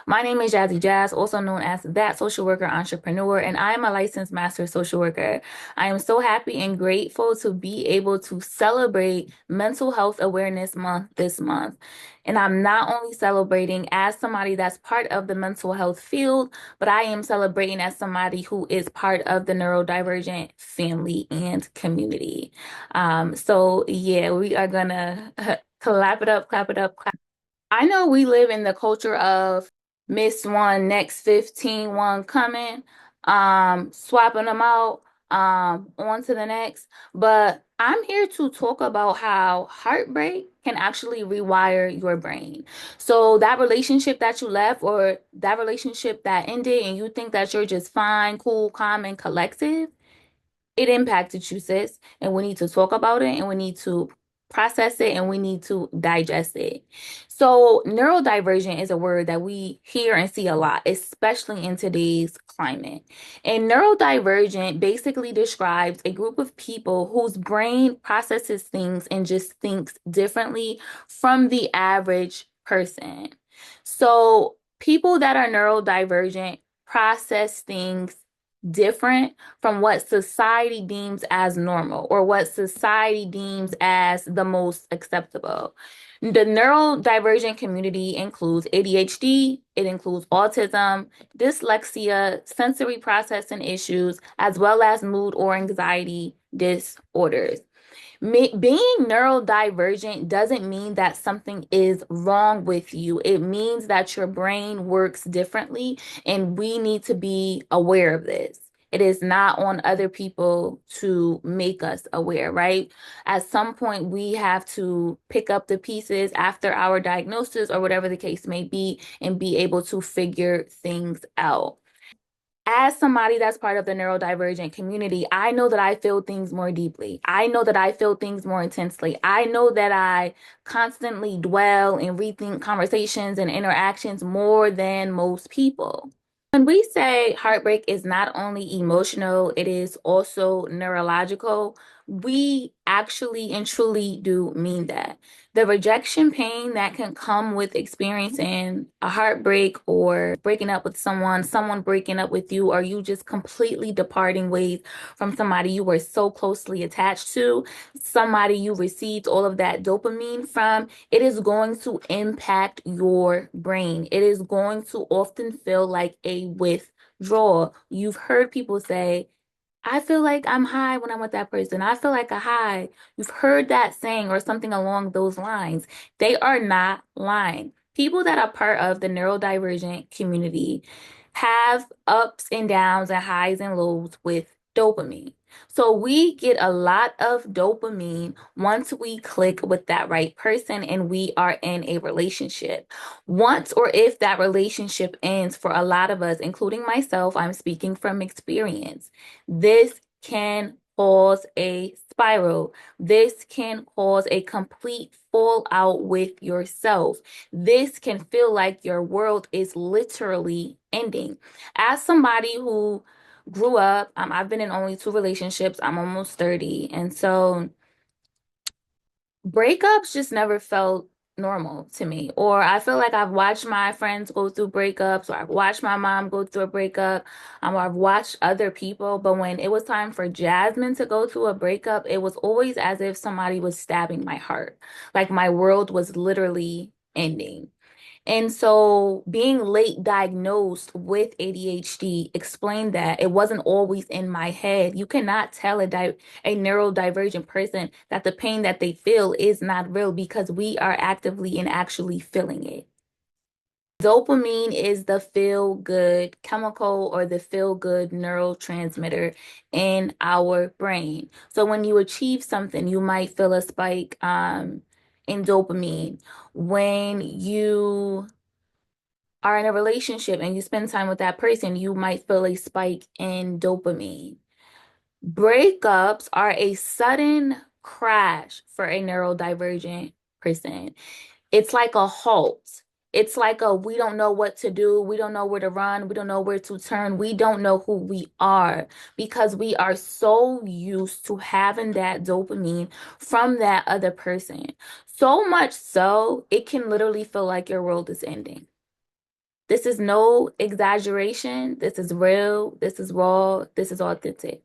My name is Jazzy Jazz, also known as That Social Worker Entrepreneur, and I am a licensed master social worker. I am so happy and grateful to be able to celebrate Mental Health Awareness Month this month. And I'm not only celebrating as somebody that's part of the mental health field, but I am celebrating as somebody who is part of the neurodivergent family and community. So yeah, we are gonna clap it up, clap it up, clap. I know we live in the culture of miss one, next 15, one coming, swapping them out, on to the next. But I'm here to talk about how heartbreak can actually rewire your brain. So that relationship that you left or that relationship that ended and you think that you're just fine, cool, calm, and collective, it impacted you, sis, and we need to talk about it and we need to process it and we need to digest it. So, neurodivergent is a word that we hear and see a lot, especially in today's climate. And neurodivergent basically describes a group of people whose brain processes things and just thinks differently from the average person. So, people that are neurodivergent process things different from what society deems as normal or what society deems as the most acceptable. The neurodivergent community includes ADHD, it includes autism, dyslexia, sensory processing issues, as well as mood or anxiety disorders. Being neurodivergent doesn't mean that something is wrong with you. It means that your brain works differently, and we need to be aware of this. It is not on other people to make us aware, right? At some point, we have to pick up the pieces after our diagnosis or whatever the case may be and be able to figure things out. As somebody that's part of the neurodivergent community, I know that I feel things more deeply. I know that I feel things more intensely. I know that I constantly dwell and rethink conversations and interactions more than most people. When we say heartbreak is not only emotional, it is also neurological, we actually and truly do mean that. The rejection pain that can come with experiencing a heartbreak or breaking up with someone, someone breaking up with you, or you just completely departing ways from somebody you were so closely attached to, somebody you received all of that dopamine from, it is going to impact your brain. It is going to often feel like a withdrawal. You've heard people say, I feel like I'm high when I'm with that person. I feel like a high. You've heard that saying or something along those lines. They are not lying. People that are part of the neurodivergent community have ups and downs and highs and lows with dopamine. So we get a lot of dopamine once we click with that right person and we are in a relationship. Once or if that relationship ends for a lot of us, including myself, I'm speaking from experience. This can cause a spiral. This can cause a complete fallout with yourself. This can feel like your world is literally ending. As somebody who grew up, I've been in only two relationships. I'm almost 30. And so breakups just never felt normal to me. Or I feel like I've watched my friends go through breakups, or I've watched my mom go through a breakup, or I've watched other people. But when it was time for Jasmine to go through a breakup, it was always as if somebody was stabbing my heart. Like my world was literally ending. And so being late diagnosed with ADHD explained that it wasn't always in my head. You cannot tell a neurodivergent person that the pain that they feel is not real because we are actively and actually feeling it. Dopamine is the feel good chemical or the feel good neurotransmitter in our brain. So when you achieve something, you might feel a spike in dopamine. When you are in a relationship and you spend time with that person, you might feel a spike in dopamine. Breakups are a sudden crash for a neurodivergent person. It's like a halt. It's like a we don't know what to do. We don't know where to run. We don't know where to turn. We don't know who we are because we are so used to having that dopamine from that other person. So much so, it can literally feel like your world is ending. This is no exaggeration. This is real. This is raw. This is authentic.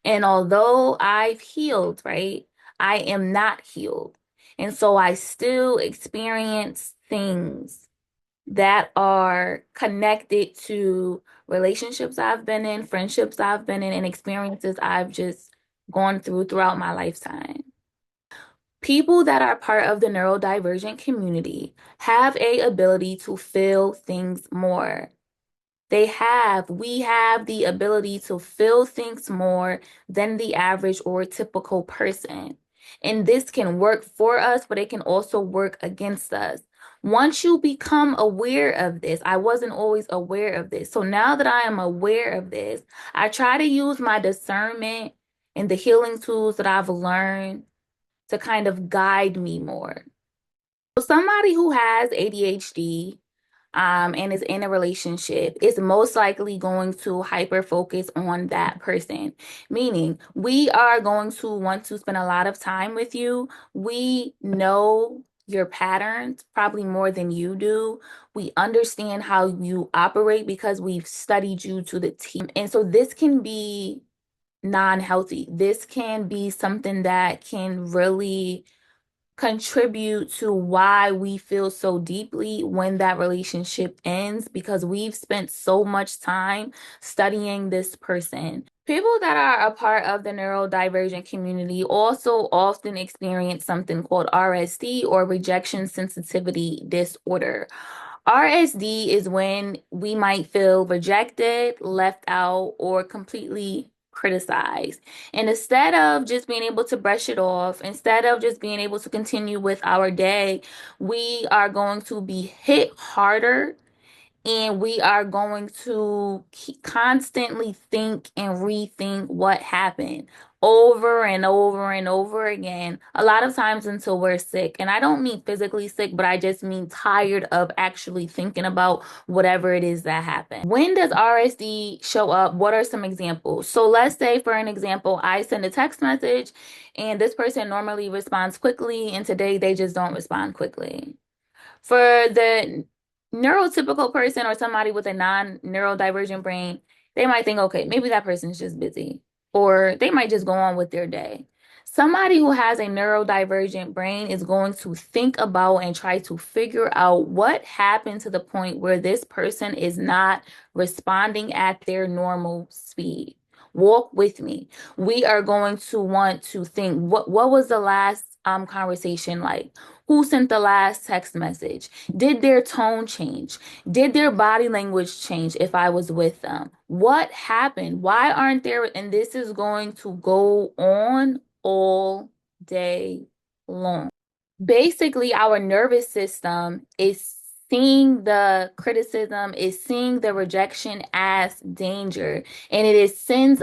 And although I've healed, right, I am not healed. And so I still experience things that are connected to relationships I've been in, friendships I've been in, and experiences I've just gone through throughout my lifetime. People that are part of the neurodivergent community have a ability to feel things more. We have the ability to feel things more than the average or typical person. And this can work for us, but it can also work against us. Once you become aware of this, I wasn't always aware of this. So now that I am aware of this, I try to use my discernment and the healing tools that I've learned to kind of guide me more. So somebody who has ADHD and is in a relationship is most likely going to hyper focus on that person. Meaning, we are going to want to spend a lot of time with you. We know your patterns probably more than you do. We understand how you operate because we've studied you to the T. And so this can be non-healthy. This can be something that can really contribute to why we feel so deeply when that relationship ends because we've spent so much time studying this person. People that are a part of the neurodivergent community also often experience something called RSD or rejection sensitivity disorder. RSD is when we might feel rejected, left out, or completely criticized. And instead of just being able to brush it off, instead of just being able to continue with our day, we are going to be hit harder and we are going to constantly think and rethink what happened over and over and over again, a lot of times until we're sick. And I don't mean physically sick, but I just mean tired of actually thinking about whatever it is that happened. When does RSD show up? What are some examples? So let's say, for an example, I send a text message and this person normally responds quickly, and today they just don't respond quickly. For the neurotypical person or somebody with a non-neurodivergent brain, they might think, okay, maybe that person's just busy, or they might just go on with their day. Somebody who has a neurodivergent brain is going to think about and try to figure out what happened to the point where this person is not responding at their normal speed. Walk with me. We are going to want to think, what was the last conversation like? Who sent the last text message? Did their tone change? Did their body language change if I was with them? What happened? Why aren't there? And this is going to go on all day long. Basically, our nervous system is seeing the criticism, is seeing the rejection as danger, and it sends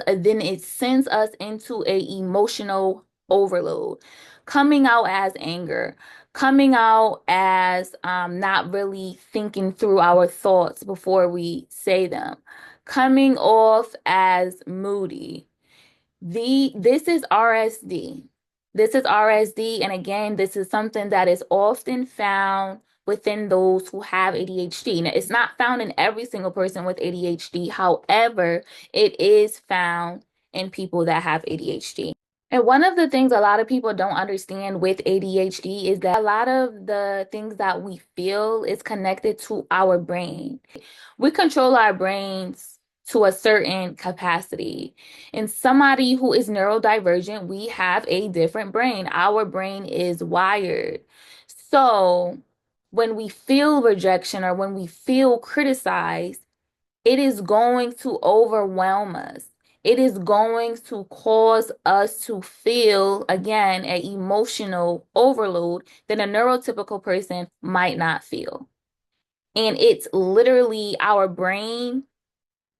us into a emotional overload, coming out as anger, coming out as not really thinking through our thoughts before we say them, coming off as moody. This is RSD. This is RSD, and again, this is something that is often found within those who have ADHD. Now, it's not found in every single person with ADHD. However, it is found in people that have ADHD. And one of the things a lot of people don't understand with ADHD is that a lot of the things that we feel is connected to our brain. We control our brains to a certain capacity. And somebody who is neurodivergent, we have a different brain. Our brain is wired. So when we feel rejection or when we feel criticized, it is going to overwhelm us. It is going to cause us to feel, again, an emotional overload that a neurotypical person might not feel. And it's literally our brain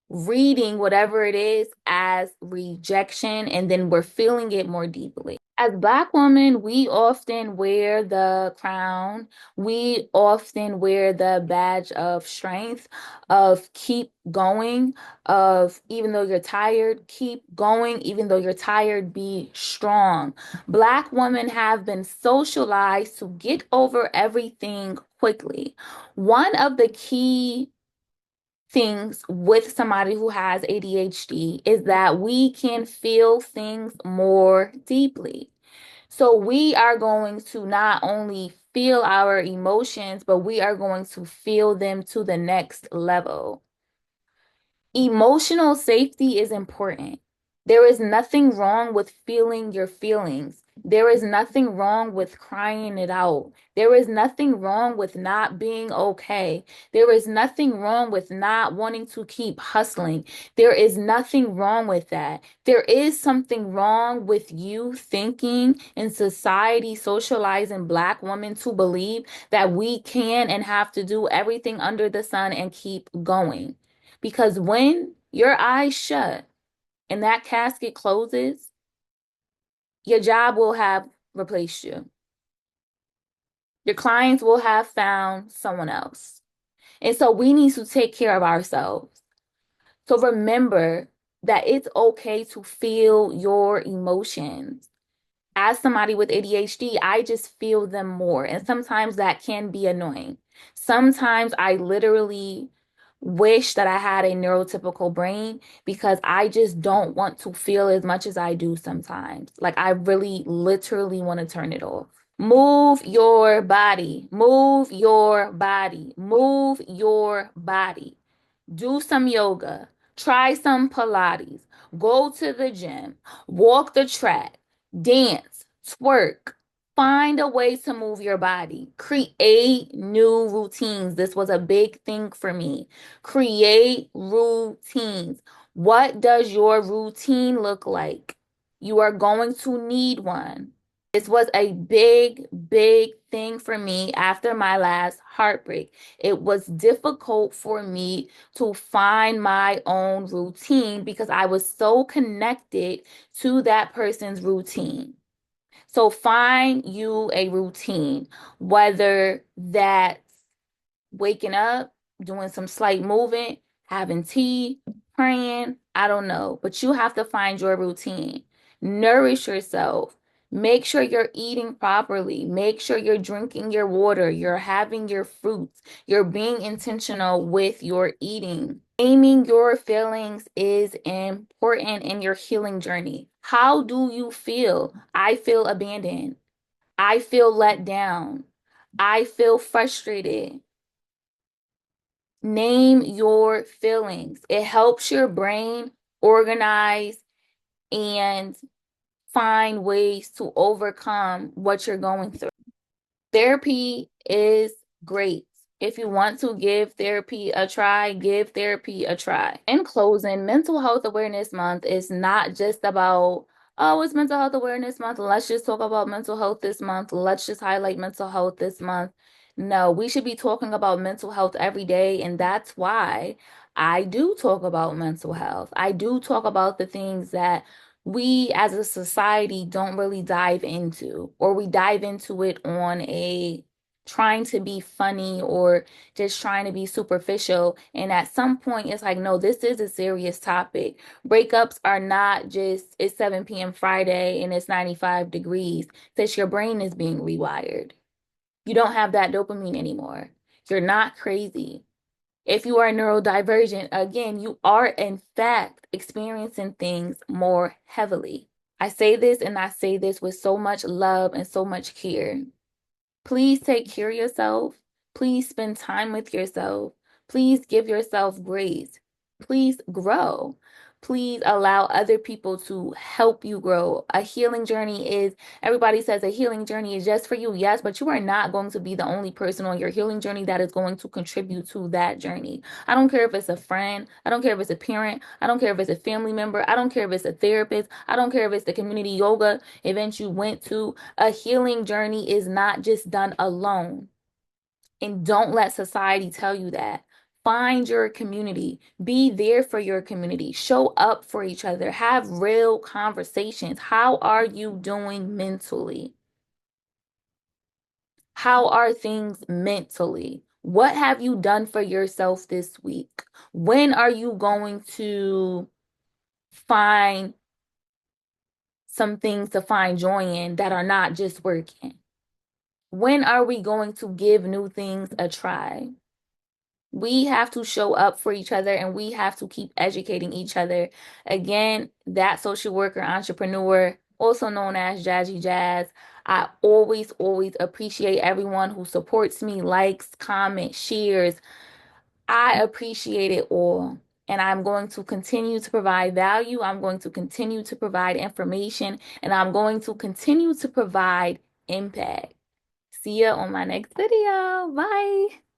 reading whatever it is as rejection, and then we're feeling it more deeply. As Black women, we often wear the crown. We often wear the badge of strength, of keep going, of even though you're tired, keep going, even though you're tired, be strong. Black women have been socialized to get over everything quickly. One of the key things with somebody who has ADHD is that we can feel things more deeply. So we are going to not only feel our emotions, but we are going to feel them to the next level. Emotional safety is important. There is nothing wrong with feeling your feelings. There is nothing wrong with crying it out. There is nothing wrong with not being okay. There is nothing wrong with not wanting to keep hustling. There is nothing wrong with that. There is something wrong with you thinking in society, socializing Black women to believe that we can and have to do everything under the sun and keep going. Because when your eyes shut and that casket closes, your job will have replaced you. Your clients will have found someone else. And so we need to take care of ourselves. So remember that it's okay to feel your emotions. As somebody with ADHD, I just feel them more. And sometimes that can be annoying. Sometimes I literally wish that I had a neurotypical brain because I just don't want to feel as much as I do sometimes. Like I really literally want to turn it off. Move your body, move your body, move your body. Do some yoga, try some Pilates, go to the gym, walk the track, dance, twerk. Find a way to move your body. Create new routines. This was a big thing for me. Create routines. What does your routine look like? You are going to need one. This was a big, big thing for me after my last heartbreak. It was difficult for me to find my own routine because I was so connected to that person's routine. So find you a routine, whether that's waking up, doing some slight movement, having tea, praying, I don't know, but you have to find your routine. Nourish yourself. Make sure you're eating properly. Make sure you're drinking your water. You're having your fruits. You're being intentional with your eating. Naming your feelings is important in your healing journey. How do you feel? I feel abandoned. I feel let down. I feel frustrated. Name your feelings. It helps your brain organize and find ways to overcome what you're going through. Therapy is great. If you want to give therapy a try, give therapy a try. In closing, Mental Health Awareness Month is not just about, oh, it's Mental Health Awareness Month. Let's just talk about mental health this month. Let's just highlight mental health this month. No, we should be talking about mental health every day. And that's why I do talk about mental health. I do talk about the things that we as a society don't really dive into, or we dive into it on a trying to be funny or just trying to be superficial. And at some point, it's like, no, this is a serious topic. Breakups are not just it's 7 p.m. Friday and it's 95 degrees. It's your brain is being rewired. You don't have that dopamine anymore. You're not crazy. If you are neurodivergent, again, you are in fact experiencing things more heavily. I say this and I say this with so much love and so much care. Please take care of yourself. Please spend time with yourself. Please give yourself grace. Please grow. Please allow other people to help you grow. A healing journey is, everybody says a healing journey is just for you. Yes, but you are not going to be the only person on your healing journey that is going to contribute to that journey. I don't care if it's a friend. I don't care if it's a parent. I don't care if it's a family member. I don't care if it's a therapist. I don't care if it's the community yoga event you went to. A healing journey is not just done alone. And don't let society tell you that. Find your community. Be there for your community. Show up for each other. Have real conversations. How are you doing mentally? How are things mentally? What have you done for yourself this week? When are you going to find some things to find joy in that are not just working? When are we going to give new things a try? We have to show up for each other and we have to keep educating each other. Again, that social worker entrepreneur, also known as Jazzy Jazz. I always, always appreciate everyone who supports me, likes, comments, shares. I appreciate it all. And I'm going to continue to provide value. I'm going to continue to provide information, and I'm going to continue to provide impact. See ya on my next video. Bye.